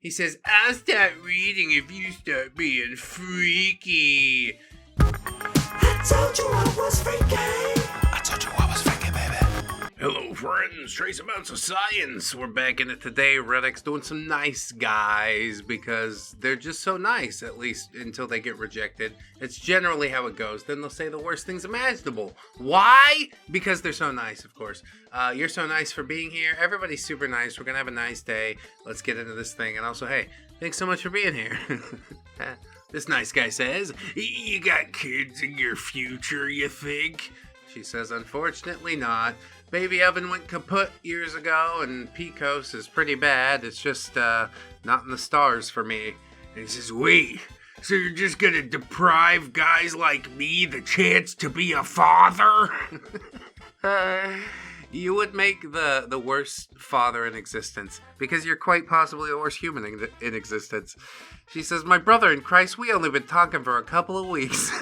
He says, I'll start reading if you start being freaky. I told you I was freaky. Hello friends, trace amounts of science. We're back in it today. ReddX doing some nice guys because they're just so nice, at least until they get rejected. It's generally how it goes. Then they'll say the worst things imaginable. Why? Because they're so nice, of course. You're so nice for being here. Everybody's super nice. We're gonna have a nice day. Let's get into this thing. And also, hey, thanks so much for being here. This nice guy says, you got kids in your future, you think? She says, unfortunately not. Baby oven went kaput years ago, and PCOS is pretty bad. It's just, not in the stars for me. And he says, wait, so you're just gonna deprive guys like me the chance to be a father? You would make the worst father in existence, because you're quite possibly the worst human in existence. She says, my brother in Christ, we only been talking for a couple of weeks.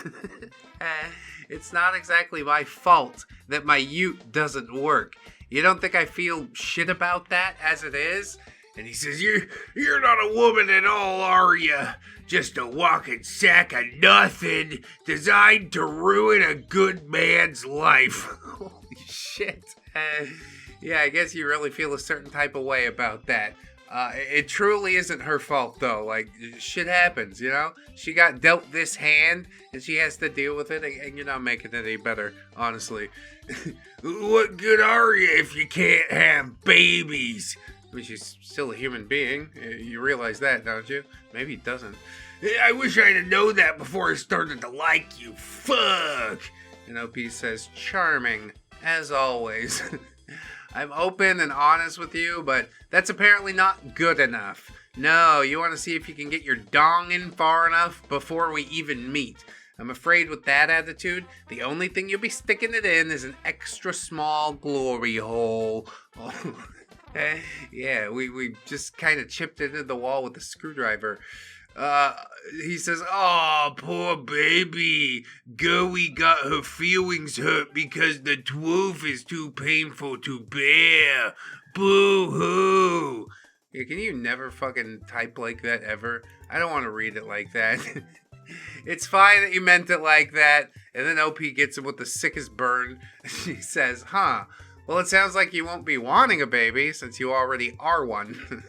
It's not exactly my fault that my ute doesn't work. You don't think I feel shit about that as it is? And he says, you're not a woman at all, are you? Just a walking sack of nothing designed to ruin a good man's life. Holy shit. Yeah, I guess you really feel a certain type of way about that. It truly isn't her fault, though. Like, shit happens, you know? She got dealt this hand, and she has to deal with it, and you're not making it any better, honestly. What good are you if you can't have babies? I mean, she's still a human being. You realize that, don't you? Maybe he doesn't. I wish I'd have known that before I started to like you. Fuck! And OP says, charming, as always. I'm open and honest with you, but that's apparently not good enough. No, you want to see if you can get your dong in far enough before we even meet. I'm afraid with that attitude, the only thing you'll be sticking it in is an extra small glory hole. Oh, yeah, we just kind of chipped it into the wall with a screwdriver. He says, oh, poor baby. Goey got her feelings hurt because the twoof is too painful to bear. Boo-hoo. Yeah, can you never fucking type like that ever? I don't want to read it like that. It's fine that you meant it like that. And then OP gets him with the sickest burn. She says, huh, well, it sounds like you won't be wanting a baby since you already are one.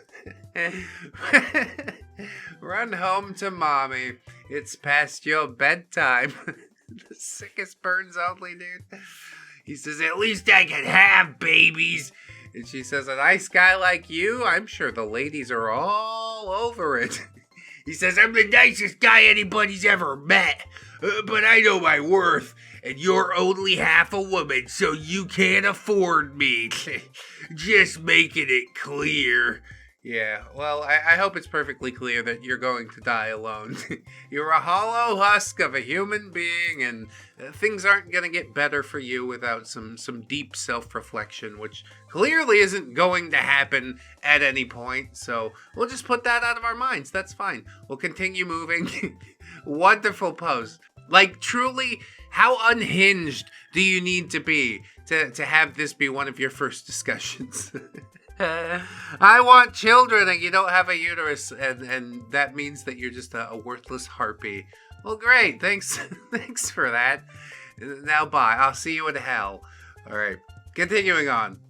Run home to mommy. It's past your bedtime. The sickest burns only, dude. He says, at least I can have babies. And she says, a nice guy like you? I'm sure the ladies are all over it. He says, I'm the nicest guy anybody's ever met. But I know my worth. And you're only half a woman, so you can't afford me. Just making it clear. Yeah, well, I hope it's perfectly clear that you're going to die alone. You're a hollow husk of a human being, and things aren't going to get better for you without some deep self-reflection, which clearly isn't going to happen at any point, so we'll just put that out of our minds. That's fine. We'll continue moving. Wonderful pose. Like, truly, how unhinged do you need to be to have this be one of your first discussions? I want children and you don't have a uterus, and that means that you're just a worthless harpy. Well, great. Thanks for that. Now, bye. I'll see you in hell. All right. Continuing on.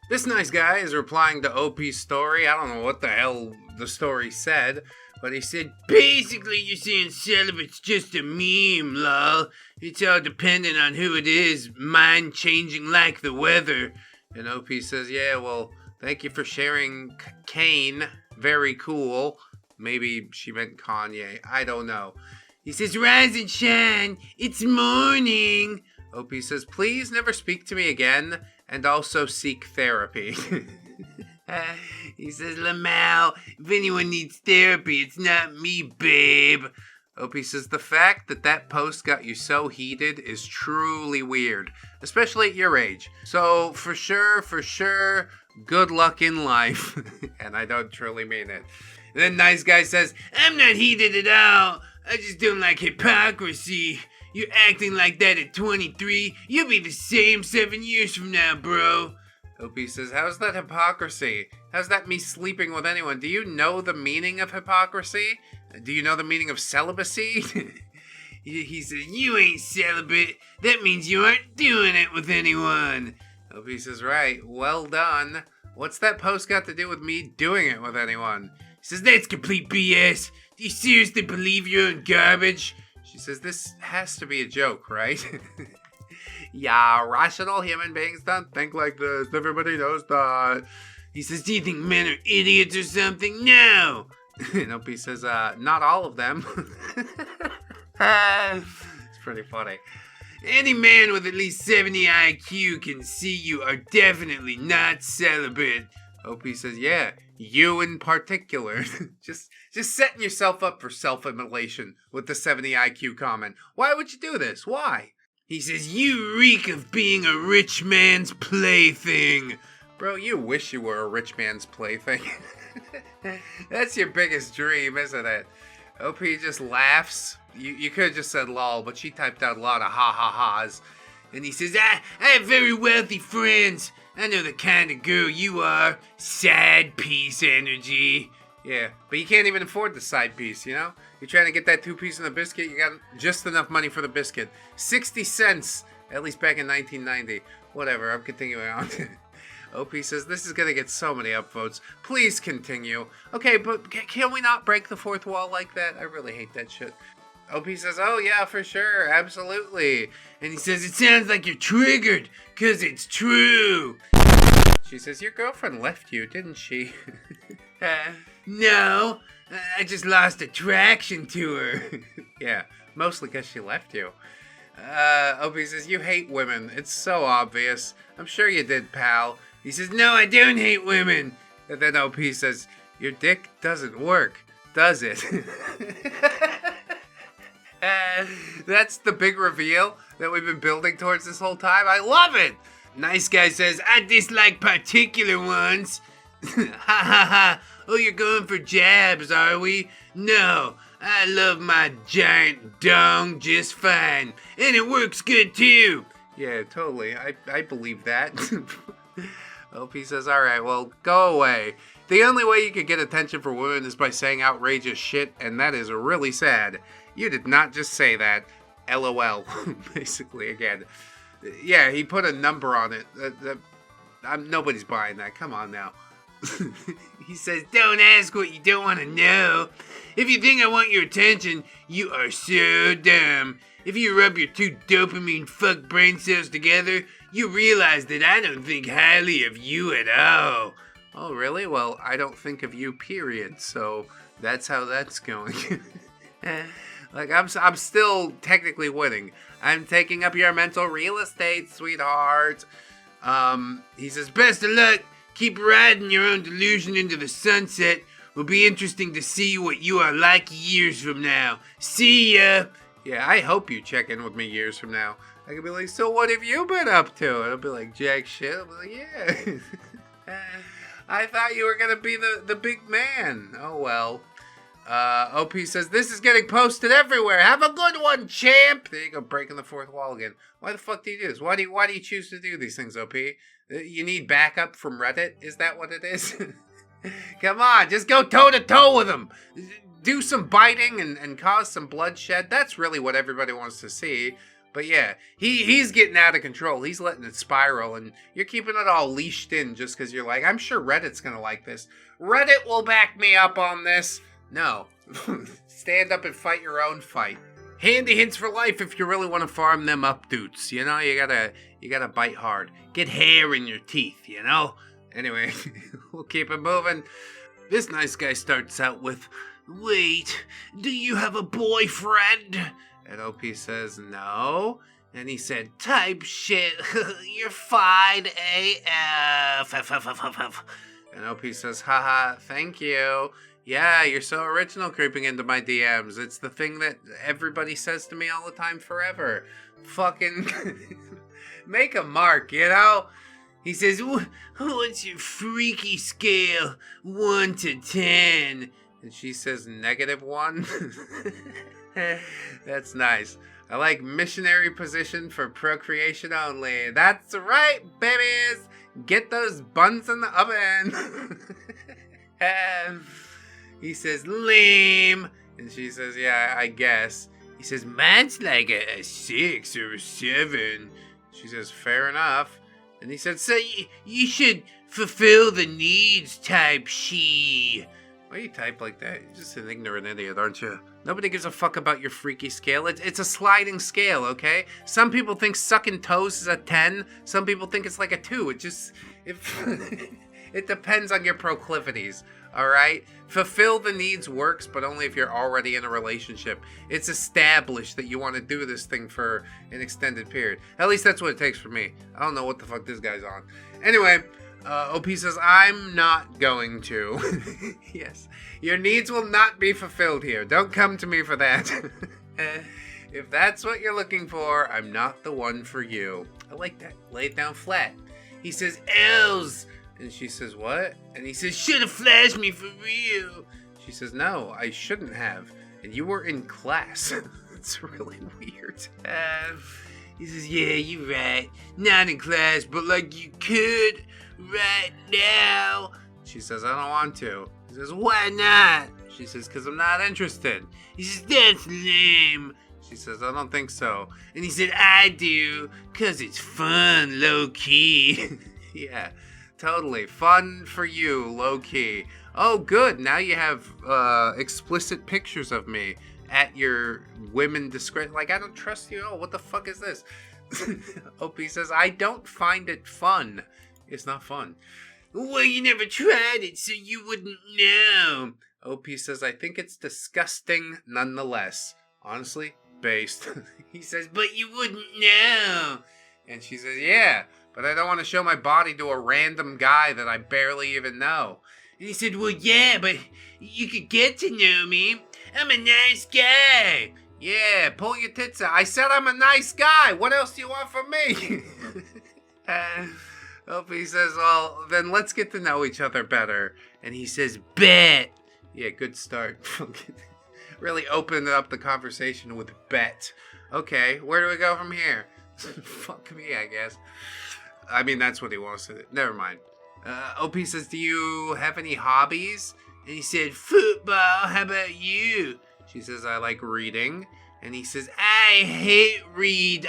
This nice guy is replying to OP's story. I don't know what the hell the story said, but he said, basically, you're saying celibate's just a meme, lol. It's all dependent on who it is, mind changing like the weather. And OP says, yeah, well, thank you for sharing Kane. Very cool. Maybe she meant Kanye. I don't know. He says, rise and shine. It's morning. OP says, please never speak to me again. And also seek therapy. He says, Lamau, if anyone needs therapy, it's not me, babe. OP says, the fact that post got you so heated is truly weird. Especially at your age. So, for sure, good luck in life. And I don't truly mean it. And then nice guy says, I'm not heated at all. I just don't like hypocrisy. You're acting like that at 23. You'll be the same 7 years from now, bro. OP says, how's that hypocrisy? How's that me sleeping with anyone? Do you know the meaning of hypocrisy? Do you know the meaning of celibacy? He says, you ain't celibate. That means you aren't doing it with anyone. OP says, right, well done. What's that post got to do with me doing it with anyone? He says, that's complete BS. Do you seriously believe your own garbage? She says, this has to be a joke, right? Yeah, rational human beings don't think like this. Everybody knows that. He says, do you think men are idiots or something? No. And OP says, not all of them. It's pretty funny. Any man with at least 70 IQ can see you are definitely not celibate. OP says, yeah, you in particular. just setting yourself up for self-immolation with the 70 IQ comment. Why would you do this? Why? He says, you reek of being a rich man's plaything. Bro, you wish you were a rich man's plaything. That's your biggest dream, isn't it? OP just laughs. You could have just said lol, but she typed out a lot of ha-ha-ha's. And he says, I have very wealthy friends. I know the kind of girl you are. Side piece energy. Yeah, but you can't even afford the side piece, you know? You're trying to get that 2-piece in the biscuit, you got just enough money for the biscuit. 60 cents, at least back in 1990. Whatever, I'm continuing on. OP says, this is gonna get so many upvotes. Please continue. Okay, but can we not break the fourth wall like that? I really hate that shit. OP says, oh yeah, for sure, absolutely. And he says, it sounds like you're triggered, cause it's true. She says, your girlfriend left you, didn't she? No, I just lost attraction to her. Yeah, mostly because she left you. OP says, you hate women. It's so obvious. I'm sure you did, pal. He says, no, I don't hate women. And then OP says, your dick doesn't work, does it? That's the big reveal that we've been building towards this whole time. I love it. Nice Guy says, I dislike particular ones. Ha ha ha. Oh, you're going for jabs, are we? No, I love my giant dong just fine. And it works good too. Yeah, totally. I believe that. OP says, alright, well, go away. The only way you could get attention for women is by saying outrageous shit, and that is really sad. You did not just say that. LOL, basically, again. Yeah, he put a number on it. Nobody's buying that. Come on now. He says, don't ask what you don't want to know. If you think I want your attention, you are so dumb. If you rub your two dopamine fuck brain cells together, you realize that I don't think highly of you at all. Oh, really? Well, I don't think of you, period. So that's how that's going. Like, I'm still technically winning. I'm taking up your mental real estate, sweetheart. He says, best of luck. Keep riding your own delusion into the sunset. Will be interesting to see what you are like years from now. See ya. Yeah, I hope you check in with me years from now. I could be like, so what have you been up to? And I'll be like, jack shit. I'll be like, yeah. I thought you were going to be the big man. Oh, well. OP says, this is getting posted everywhere. Have a good one, champ. There you go, breaking the fourth wall again. Why the fuck do you do this? Why do you choose to do these things, OP? You need backup from Reddit? Is that what it is? Come on, just go toe-to-toe with him. Do some biting and cause some bloodshed. That's really what everybody wants to see. But yeah, he's getting out of control. He's letting it spiral, and you're keeping it all leashed in just because you're like, I'm sure Reddit's going to like this. Reddit will back me up on this. No. Stand up and fight your own fight. Handy hints for life if you really want to farm them up, dudes. You know, you gotta bite hard. Get hair in your teeth, you know? Anyway, we'll keep it moving. This nice guy starts out with, wait, do you have a boyfriend? And OP says, no. And he said, type shit, you're fine, AF. And OP says, haha, thank you. Yeah, you're so original creeping into my DMs. It's the thing that everybody says to me all the time forever. Fucking make a mark, you know? He says, what's your freaky scale? 1 to 10. And she says, -1. That's nice. I like missionary position for procreation only. That's right, babies. Get those buns in the oven. He says, lame. And she says, yeah, I guess. He says, mine's like a 6 or a 7. She says, fair enough. And he said, so you should fulfill the needs type she. Why do you type like that? You're just an ignorant idiot, aren't you? Nobody gives a fuck about your freaky scale. It's a sliding scale, okay? Some people think sucking toes is a 10. Some people think it's like a 2. It depends on your proclivities, all right? Fulfill the needs works, but only if you're already in a relationship. It's established that you want to do this thing for an extended period. At least that's what it takes for me. I don't know what the fuck this guy's on. Anyway, OP says, I'm not going to. Yes. Your needs will not be fulfilled here. Don't come to me for that. If that's what you're looking for, I'm not the one for you. I like that. Lay it down flat. He says, L's. And she says, what? And he says, should have flashed me for real. She says, no, I shouldn't have. And you were in class. It's really weird. He says, yeah, you're right. Not in class, but like you could right now. She says, I don't want to. He says, why not? She says, because I'm not interested. He says, that's lame. She says, I don't think so. And he said, I do, because it's fun, low-key. Yeah. Totally. Fun for you, low-key. Oh, good. Now you have explicit pictures of me at your women discretion. Like, I don't trust you. Oh, what the fuck is this? OP says, I don't find it fun. It's not fun. Well, you never tried it, so you wouldn't know. OP says, I think it's disgusting nonetheless. Honestly, based. He says, but you wouldn't know. And she says, yeah. But I don't want to show my body to a random guy that I barely even know. And he said, well, yeah, but you could get to know me. I'm a nice guy. Yeah, pull your tits out. I said I'm a nice guy. What else do you want from me? He says, well, then let's get to know each other better. And he says, bet. Yeah, good start. Really opened up the conversation with bet. Okay, where do we go from here? Fuck me, I guess. I mean, that's what he wants to do. Never mind. OP says, do you have any hobbies? And he said, football. How about you? She says, I like reading. And he says, I hate read.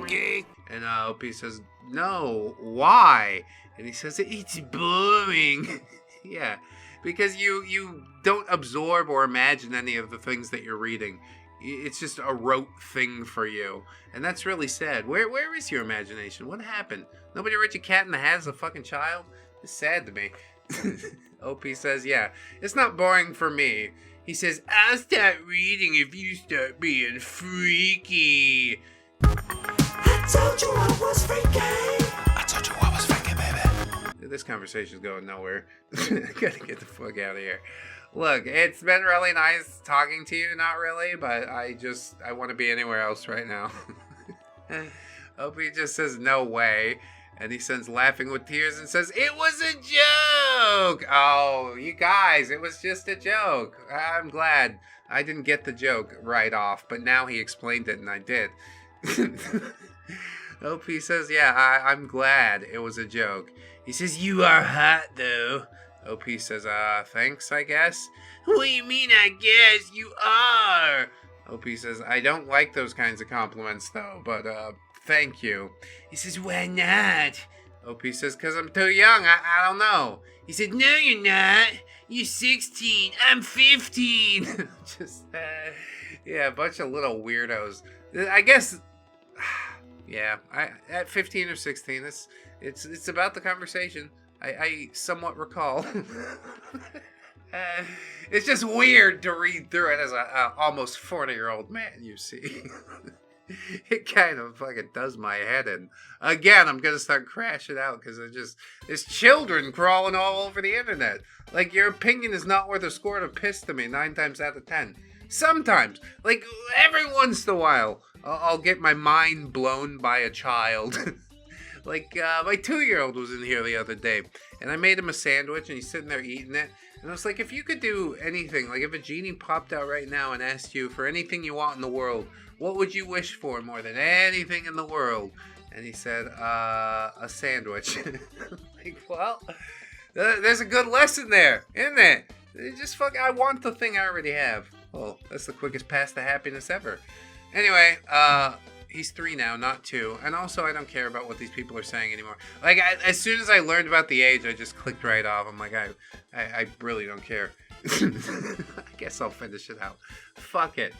Okay. And OP says, no, why? And he says, it's boring. Yeah, because you don't absorb or imagine any of the things that you're reading. It's just a rote thing for you. And that's really sad. Where is your imagination? What happened? Nobody read your Cat in the Hat as a fucking child? It's sad to me. OP says, yeah, it's not boring for me. He says, I'll start reading if you start being freaky. I told you I was freaky. I told you I was freaky, baby. This conversation's going nowhere. I gotta get the fuck out of here. Look, it's been really nice talking to you, not really, but I want to be anywhere else right now. OP just says, no way. And he sends laughing with tears and says, it was a joke. Oh, you guys, it was just a joke. I'm glad I didn't get the joke right off, but now he explained it and I did. OP says, yeah, I'm glad it was a joke. He says, you are hot, though. OP says, thanks, I guess. What do you mean, I guess? You are. OP says, I don't like those kinds of compliments, though, but, thank you. He says, why not? OP says, because I'm too young. I don't know. He said, no, you're not. You're 16. I'm 15. Just, yeah, a bunch of little weirdos. I guess, yeah, at 15 or 16, it's about the conversation. I somewhat recall. It's just weird to read through it as a almost 40-year-old man, you see. It kind of fucking does my head in. Again, I'm going to start crashing out because there's children crawling all over the internet. Like, your opinion is not worth a squirt of piss to me 9 times out of 10. Sometimes, like, every once in a while, I'll get my mind blown by a child. Like, my 2-year-old was in here the other day, and I made him a sandwich, and he's sitting there eating it. And I was like, if you could do anything, like if a genie popped out right now and asked you for anything you want in the world, what would you wish for more than anything in the world? And he said, a sandwich. Like, well, there's a good lesson there, isn't it? Just I want the thing I already have. Well, that's the quickest path to happiness ever. Anyway, he's 3 now, not 2. And also, I don't care about what these people are saying anymore. Like, as soon as I learned about the age, I just clicked right off. I'm like, I really don't care. I guess I'll finish it out. Fuck it.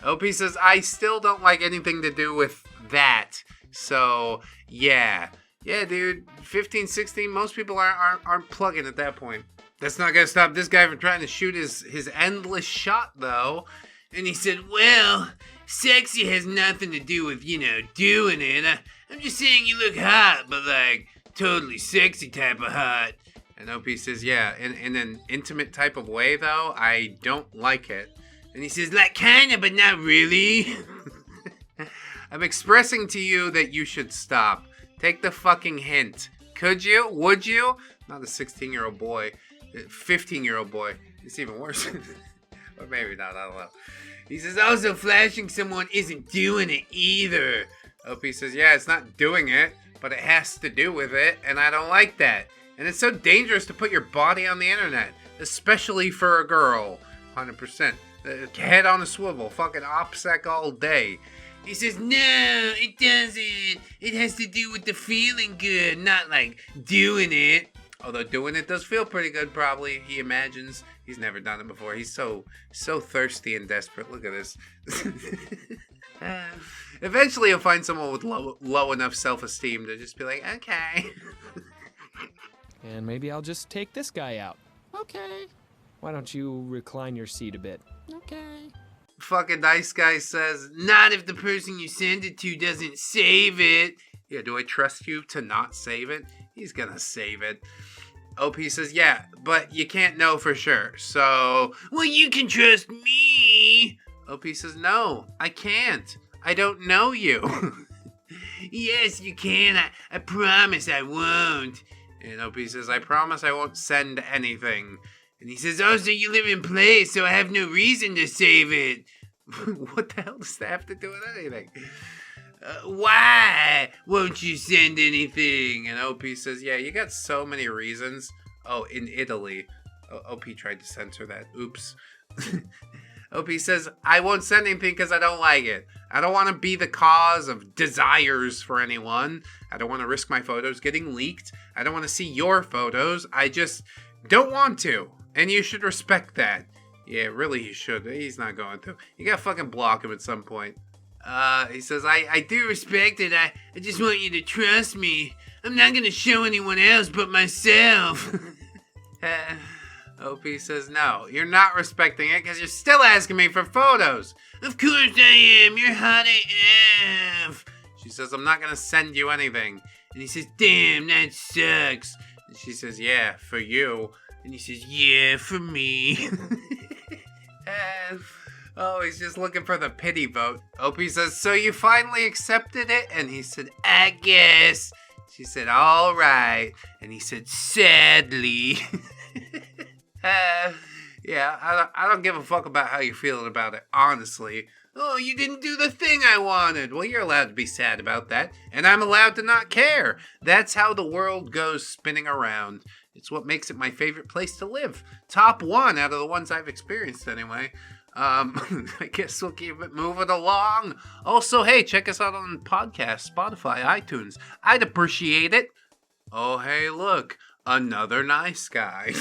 OP says, I still don't like anything to do with that. So, yeah. Yeah, dude. 15, 16, most people aren't plugging at that point. That's not gonna stop this guy from trying to shoot his endless shot, though. And he said, well, sexy has nothing to do with, doing it. I'm just saying you look hot, but like, totally sexy type of hot. And OP says, yeah, in an intimate type of way, though, I don't like it. And he says, like, kinda, but not really. I'm expressing to you that you should stop. Take the fucking hint. Could you? Would you? Not a 16-year-old boy. 15-year-old boy. It's even worse. Or maybe not, I don't know. He says, also flashing someone isn't doing it either. OP says, yeah, it's not doing it, but it has to do with it, and I don't like that. And it's so dangerous to put your body on the internet, especially for a girl. 100%. Head on a swivel, fucking OPSEC all day. He says, no, it doesn't. It has to do with the feeling good, not like doing it. Although doing it does feel pretty good, probably, he imagines. He's never done it before. He's so thirsty and desperate. Look at this. Eventually he'll find someone with low enough self-esteem to just be like, okay. And maybe I'll just take this guy out. Okay. Why don't you recline your seat a bit? Okay. Fucking nice guy says, not if the person you send it to doesn't save it. Yeah, do I trust you to not save it? He's gonna save it. OP says, yeah, but you can't know for sure. So, well, you can trust me. OP says, no, I can't. I don't know you. Yes, you can. I promise I won't. And OP says, I promise I won't send anything. And he says, oh, so you live in place, so I have no reason to save it. What the hell does that have to do with anything? Why won't you send anything? And OP says, yeah, you got so many reasons. Oh, in Italy. OP tried to censor that. Oops. OP says, I won't send anything because I don't like it. I don't want to be the cause of desires for anyone. I don't want to risk my photos getting leaked. I don't want to see your photos. I just don't want to. And you should respect that. Yeah, really you should. He's not going to. You gotta fucking block him at some point. He says, I do respect it. I just want you to trust me. I'm not gonna show anyone else but myself. OP says, no, you're not respecting it because you're still asking me for photos. Of course I am. You're hot AF. She says, I'm not gonna send you anything. And he says, damn, that sucks. And she says, yeah, for you. And he says, yeah, for me. Oh, he's just looking for the pity vote. OP says, so you finally accepted it? And he said, I guess. She said, all right. And he said, sadly. Yeah, I don't give a fuck about how you're feeling about it, honestly. Oh, you didn't do the thing I wanted. Well, you're allowed to be sad about that. And I'm allowed to not care. That's how the world goes spinning around. It's what makes it my favorite place to live. Top 1 out of the ones I've experienced, anyway. I guess we'll keep it moving along. Also, hey, check us out on podcasts, Spotify, iTunes. I'd appreciate it. Oh, hey, look. Another nice guy.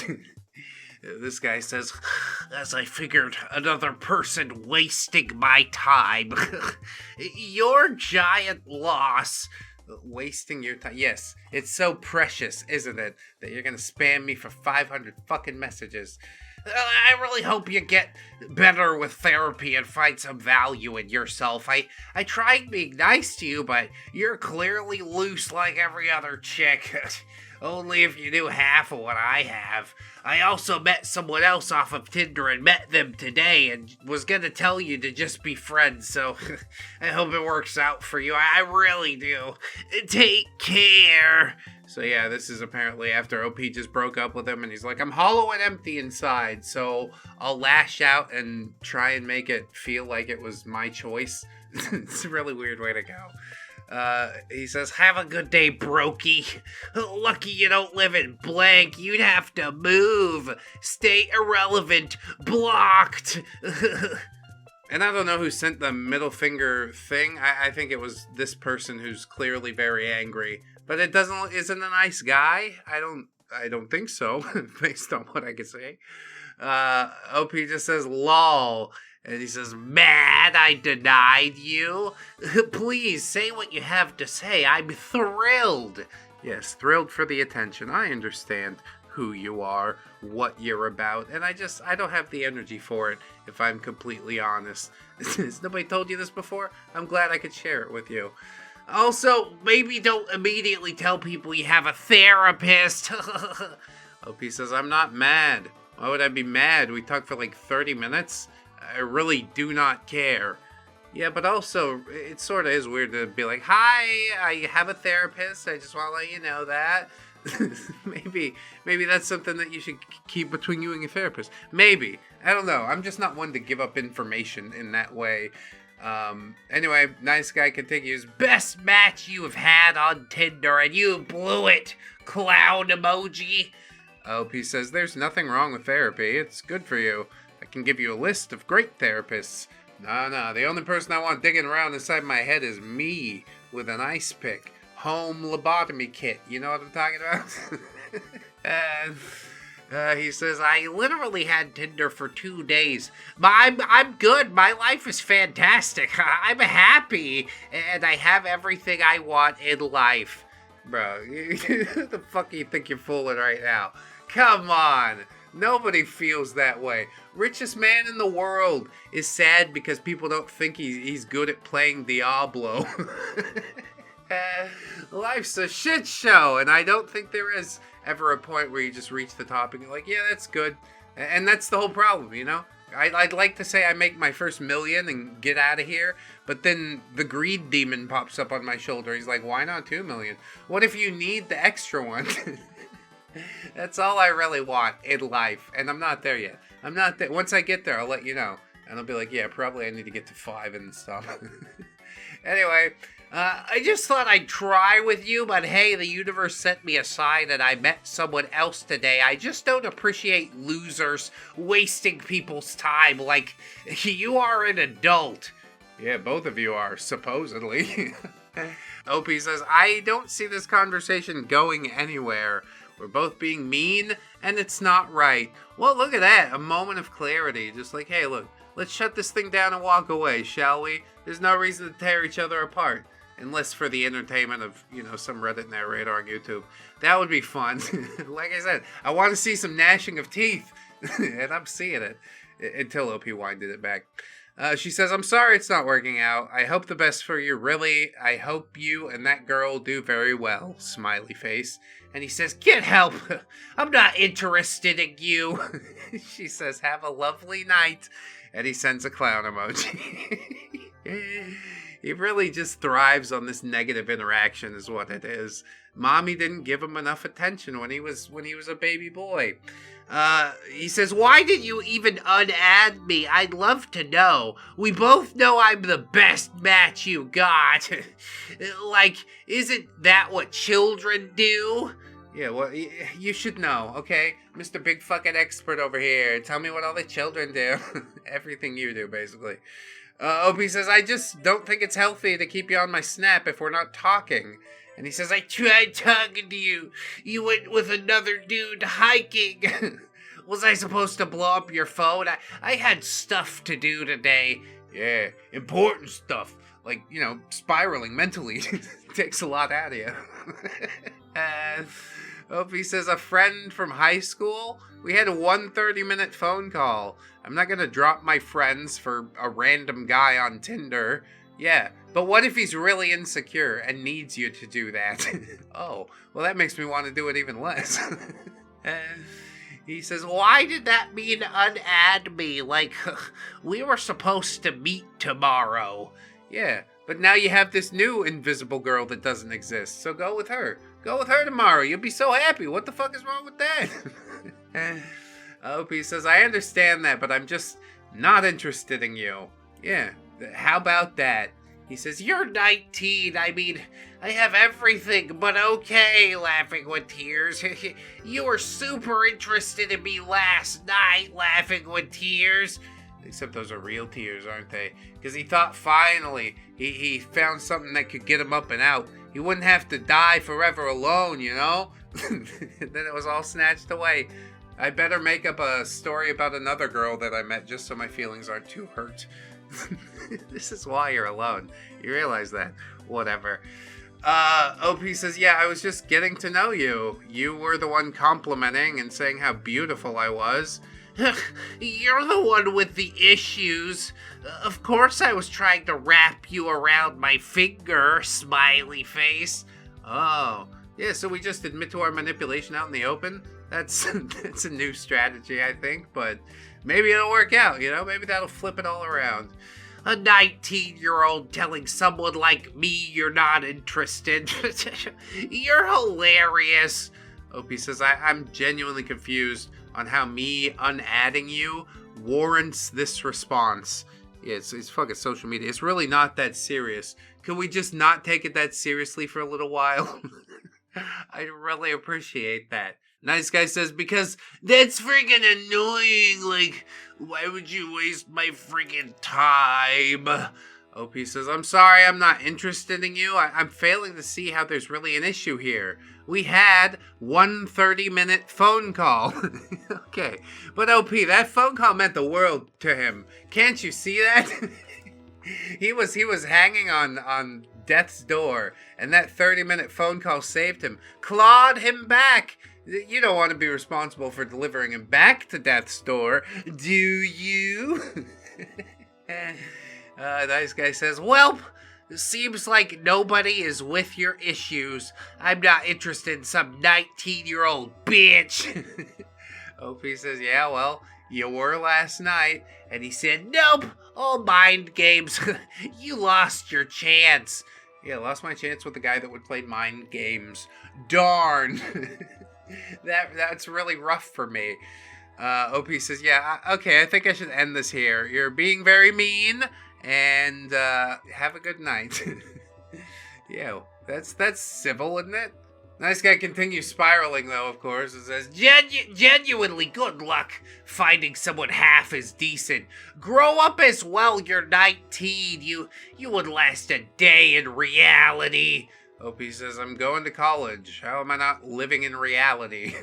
This guy says, as I figured, another person wasting my time. Your giant loss. Wasting your time. Yes, it's so precious, isn't it? That you're gonna spam me for 500 fucking messages. I really hope you get better with therapy and find some value in yourself. I tried being nice to you, but you're clearly loose like every other chick. Only if you knew half of what I have. I also met someone else off of Tinder and met them today and was gonna tell you to just be friends, so I hope it works out for you. I really do. Take care. So yeah, this is apparently after OP just broke up with him and he's like, I'm hollow and empty inside, so I'll lash out and try and make it feel like it was my choice. It's a really weird way to go. He says, have a good day, brokey. Lucky you don't live in blank. You'd have to move. Stay irrelevant. Blocked. And I don't know who sent the middle finger thing. I think it was this person who's clearly very angry. But it isn't a nice guy. I don't think so, based on what I can say. OP just says, lol. And he says, mad I denied you? Please, say what you have to say. I'm thrilled. Yes, thrilled for the attention. I understand who you are, what you're about, and I don't have the energy for it, if I'm completely honest. Has nobody told you this before? I'm glad I could share it with you. Also, maybe don't immediately tell people you have a therapist. OP says, I'm not mad. Why would I be mad? We talked for like 30 minutes. I really do not care. Yeah, but also, it sort of is weird to be like, hi, I have a therapist. I just want to let you know that. maybe that's something that you should keep between you and your therapist. Maybe. I don't know. I'm just not one to give up information in that way. Anyway, Nice Guy continues. Best match you have had on Tinder, and you blew it. Clown emoji. OP says, there's nothing wrong with therapy. It's good for you. I can give you a list of great therapists. No, the only person I want digging around inside my head is me with an ice pick. Home lobotomy kit. You know what I'm talking about? He says, I literally had Tinder for 2 days. I'm good. My life is fantastic. I'm happy. And I have everything I want in life. Bro, who the fuck do you think you're fooling right now? Come on. Nobody feels that way. Richest man in the world is sad because people don't think he's good at playing Diablo. Life's a shit show, and I don't think there is ever a point where you just reach the top and you're like, yeah, that's good. And that's the whole problem, you know? I'd like to say I make my first million and get out of here, but then the greed demon pops up on my shoulder. He's like, why not 2 million? What if you need the extra one? That's all I really want in life, and I'm not there yet. I'm not there. Once I get there, I'll let you know. And I'll be like, yeah, probably I need to get to 5 and stuff. Anyway, I just thought I'd try with you, but hey, the universe sent me a sign and I met someone else today. I just don't appreciate losers wasting people's time like you are an adult. Yeah, both of you are, supposedly. OP says, I don't see this conversation going anywhere. We're both being mean, and it's not right. Well, look at that. A moment of clarity. Just like, hey, look, let's shut this thing down and walk away, shall we? There's no reason to tear each other apart. Unless for the entertainment of, some Reddit narrator on YouTube. That would be fun. Like I said, I want to see some gnashing of teeth. And I'm seeing it. Until OP winded it back. She says, I'm sorry it's not working out. I hope the best for you, really. I hope you and that girl do very well. Smiley face. And he says, get help. I'm not interested in you. She says, have a lovely night. And he sends a clown emoji. He really just thrives on this negative interaction is what it is. Mommy didn't give him enough attention when he was a baby boy. He says, why did you even unadd me? I'd love to know. We both know I'm the best match you got. Like, isn't that what children do? Yeah, well, you should know, okay? Mr. Big fucking expert over here. Tell me what all the children do. Everything you do, basically. OP says, I just don't think it's healthy to keep you on my snap if we're not talking. And he says, I tried talking to you. You went with another dude hiking. Was I supposed to blow up your phone? I had stuff to do today. Yeah, important stuff. Like, spiraling mentally takes a lot out of you. Opie says, a friend from high school? We had a 30-minute phone call. I'm not going to drop my friends for a random guy on Tinder. Yeah, but what if he's really insecure and needs you to do that? Oh, well, that makes me want to do it even less. He says, why did that mean unadd me? Like, we were supposed to meet tomorrow. Yeah, but now you have this new invisible girl that doesn't exist, so go with her. Go with her tomorrow. You'll be so happy. What the fuck is wrong with that? OP says, I understand that, but I'm just not interested in you. Yeah, how about that? He says, you're 19. I mean, I have everything, but okay, laughing with tears. You were super interested in me last night, laughing with tears. Except those are real tears, aren't they? Because he thought finally he found something that could get him up and out. He wouldn't have to die forever alone, you know? Then it was all snatched away. I better make up a story about another girl that I met just so my feelings aren't too hurt. This is why you're alone. You realize that? Whatever. OP says, yeah, I was just getting to know you. You were the one complimenting and saying how beautiful I was. You're the one with the issues. Of course I was trying to wrap you around my finger, smiley face. Oh, yeah, so we just admit to our manipulation out in the open? That's a new strategy, I think, but maybe it'll work out, you know? Maybe that'll flip it all around. A 19-year-old telling someone like me you're not interested. You're hilarious. OP says, I'm genuinely confused on how me unadding you warrants this response. Yeah, it's fucking social media. It's really not that serious. Could we just not take it that seriously for a little while? I really appreciate that. Nice Guy says, because that's freaking annoying. Like, why would you waste my freaking time? OP says, I'm sorry, I'm not interested in you. I'm failing to see how there's really an issue here. We had one 30-minute phone call. Okay, but OP, that phone call meant the world to him. Can't you see that? He was hanging on death's door, and that 30-minute phone call saved him. Clawed him back. You don't want to be responsible for delivering him back to death's door, do you? Nice Guy says, well, seems like nobody is with your issues. I'm not interested in some 19-year-old bitch. OP says, yeah, well, you were last night. And he said, nope, all mind games. You lost your chance. Yeah, lost my chance with the guy that would play mind games. Darn. That's really rough for me. OP says, yeah, okay, I think I should end this here. You're being very mean, and have a good night. Yeah, that's civil, isn't it? Nice Guy continues spiraling, though, of course, and says, genuinely good luck finding someone half as decent. Grow up as well, you're 19. You would last a day in reality. OP says, I'm going to college. How am I not living in reality?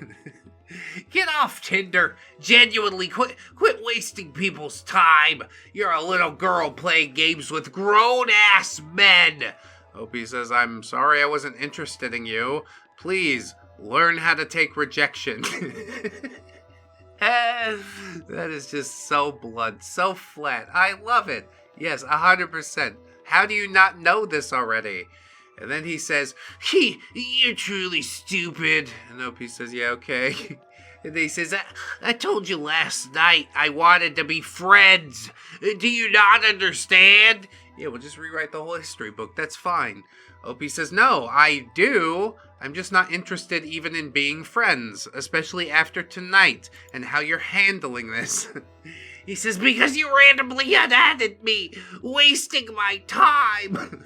Get off Tinder. Genuinely, quit wasting people's time. You're a little girl playing games with grown-ass men. OP says, I'm sorry I wasn't interested in you. Please, learn how to take rejection. That is just so blunt, so flat. I love it. Yes, 100%. How do you not know this already? And then he says, you're truly stupid. And OP says, yeah, okay. And he says, I told you last night I wanted to be friends. Do you not understand? Yeah, we'll just rewrite the whole history book. That's fine. OP says, no, I do. I'm just not interested even in being friends, especially after tonight and how you're handling this. He says, because you randomly unadded me, wasting my time.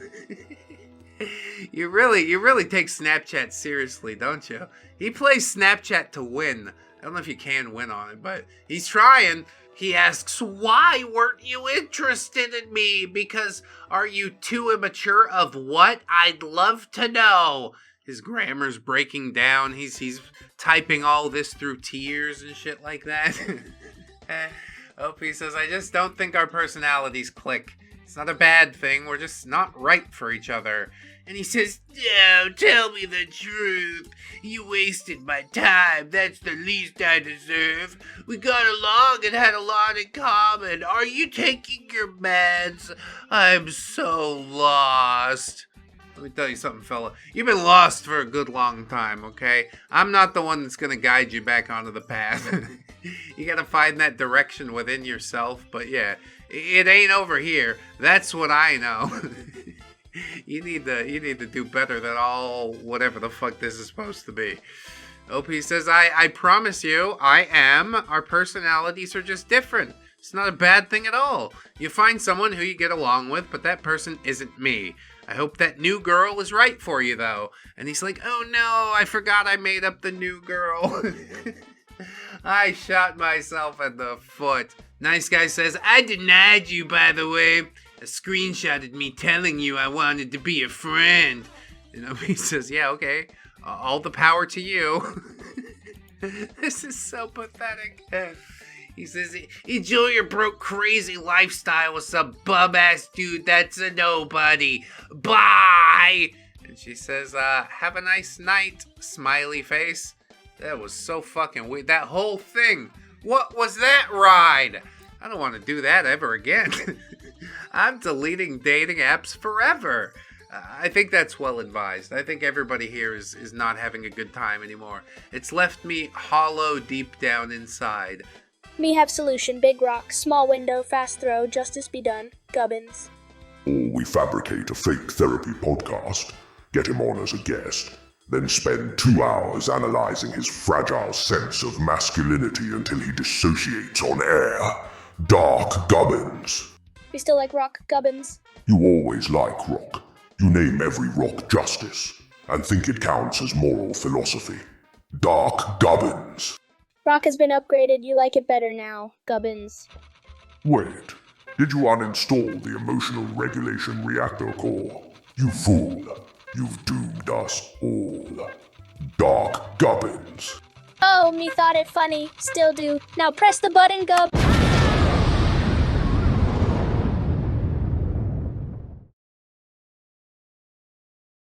You really take Snapchat seriously, don't you? He plays Snapchat to win. I don't know if you can win on it, but he's trying. He asks, why weren't you interested in me? Because are you too immature of what? I'd love to know. His grammar's breaking down. He's typing all this through tears and shit like that. OP says, I just don't think our personalities click. It's not a bad thing. We're just not right for each other. And he says, "No, tell me the truth. You wasted my time. That's the least I deserve. We got along and had a lot in common. Are you taking your meds? I'm so lost." Let me tell you something, fella. You've been lost for a good long time, okay? I'm not the one that's gonna guide you back onto the path. You gotta find that direction within yourself, but yeah, it ain't over here. That's what I know. You need to do better than all whatever the fuck this is supposed to be. OP says, I promise you, our personalities are just different. It's not a bad thing at all. You find someone who you get along with, but that person isn't me. I hope that new girl is right for you, though. And he's like, oh no, I forgot I made up the new girl. I shot myself in the foot. Nice Guy says, I denied you, by the way. A screenshot of me telling you I wanted to be a friend. And he says, yeah, okay. All the power to you. This is so pathetic. He says, enjoy your broke crazy lifestyle with some bum-ass dude that's a nobody. Bye! And she says, have a nice night, smiley face. That was so fucking weird. That whole thing. What was that ride? I don't want to do that ever again. I'm deleting dating apps forever. I think that's well advised. I think everybody here is not having a good time anymore. It's left me hollow deep down inside. Me have solution, big rock, small window, fast throw, justice be done, Gubbins. Or we fabricate a fake therapy podcast, get him on as a guest, then spend 2 hours analyzing his fragile sense of masculinity until he dissociates on air. Dark Gubbins. We still like rock, Gubbins. You always like rock. You name every rock justice, and think it counts as moral philosophy. Dark Gubbins. Rock has been upgraded, you like it better now, Gubbins. Wait, did you uninstall the emotional regulation reactor core? You fool, you've doomed us all. Dark Gubbins. Oh, me thought it funny, still do. Now press the button, Gubb.